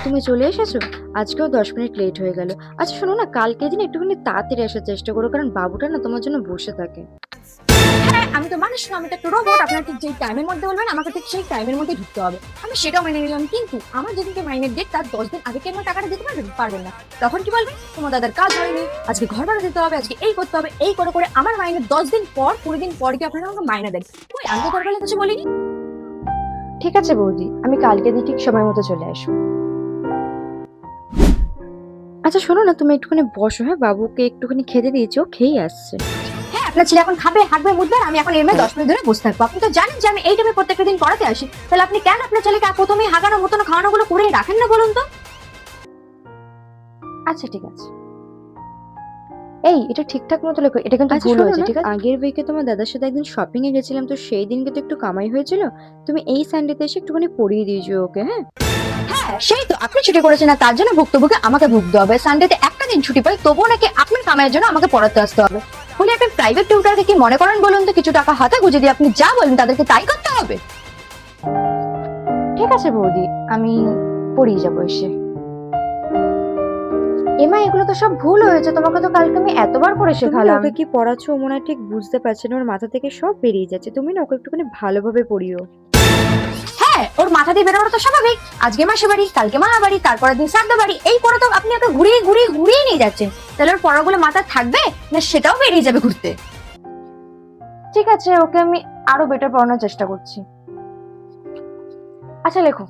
তুমি চলে এসেছো। আজকেও 10 মিনিট লেট হয়ে গেল। আচ্ছা শোনো না, কালকে দিন একটুখানি তাড়াতাড়ি আসার চেষ্টা করো, কারণ বাবুটা না তোমার জন্য বসে থাকে। হ্যাঁ, আমি তো মানুষ না, আমি তো একটা রোবট। আপনার ঠিক যেই টাইমের মধ্যে বলবেন আমাকে ঠিক সেই টাইমের মধ্যে ঢুকতে হবে। আমি সেটাও মেনে নিলাম, কিন্তু আমার যেদিনকে মাইনের ডেট তার 10 দিন আগে কি আমার টাকাটা দিতে পারবেন না। তখন কি বলবেন, তোমার দাদার কাজ হয়নি, আজকে ঘর ভাড়া দিতে হবে, আজকে এই করতে হবে, এই করে করে আমার মাইনের 10 দিন পর 20 দিন পর কি আপনারা আমাকে মাইনা দেন। ওই আমি তো দরকার কিছু বলিনি। ঠিক আছে বৌদি, আমি কালকে দিন ঠিক সময় মতো চলে আসবো। আচ্ছা শোনো না, তুমি একটুখানি বসো, হ্যাঁ বাবুকে একটুখানি খেতে দিয়েছি, ও খেয়ে আসছে। হ্যাঁ, আপনার ছেলে এখন খাবে, হাঁটবে, মুতবে, আর আমি এখন এর 10 মিনিট ধরে বসে থাকবো। আপনি তো জানেন যে আমি এই টাইমে প্রত্যেকটা দিন পড়াতে আসি, তাহলে আপনি কেন আপনার ছেলেকে প্রথমেই হাগানো মতন খাওয়ানো গুলো করে রাখেন না বলুন তো? আচ্ছা ঠিক আছে, এই এটা ঠিকঠাক মতো লেখো, এটা কিন্তু আচ্ছা ভুল শোনো হয়েছে, না, ঠিক আছে? আগের উইকে তোমার দাদার সাথে একদিন শপিং এ গেছিলাম, তো সেই দিনকে তো একটু কামাই হয়েছিল। তুমি এই সানডেতে এসে একটুখানি পড়িয়ে দিয়েছো ওকে, হ্যাঁ? হ্যাঁ, সেই তো আপনি ছুটি করেছেন না, তার জন্য ভুক্তভোগী আমাকে ভুগতে হবে। সানডেতে একটা দিন ছুটি পাই, তবুও নাকি আপনার কামাইয়ের জন্য আমাকে পড়াতে আসতে হবে। বলে আপনি প্রাইভেট টিউটরকে কি মনে করেন বলুন তো? কিছু টাকা হাতে গুঁজে দিয়ে আপনি যা বলেন তাদেরকে তাই করতে হবে। ঠিক আছে বৌদি, আমি পড়িয়ে যাবো এসে। এমা এগুলো তো সব ভুল হয়েছে, তোমাকে তো কালকে আমি এতবার করে শেখালাম। ওকে কি পড়াচ্ছ ও মনে হয় ঠিক বুঝতে পারছে না, ওর মাথা থেকে সব বেরিয়ে যাচ্ছে। তুমি না ওকে একটুখানি ভালোভাবে পড়িও। হ্যাঁ, ওর মাথা দিয়ে বেরোনো তো স্বাভাবিক। আজকে মাসে বাড়ি, কালকে মামা বাড়ি, তারপরের দিন শ্রাদ্ধ বাড়ি, এই করে তো আপনি ওকে ঘুরিয়ে ঘুরিয়ে ঘুরিয়ে নিয়ে যাচ্ছেন। তাহলে ওর পড়াগুলো মাথা থাকবে না সেটাও বেরিয়ে যাবে ঘুরতে। ঠিক আছে, ওকে আমি আরো বেটার পড়ানোর চেষ্টা করছি। আচ্ছা লেখো।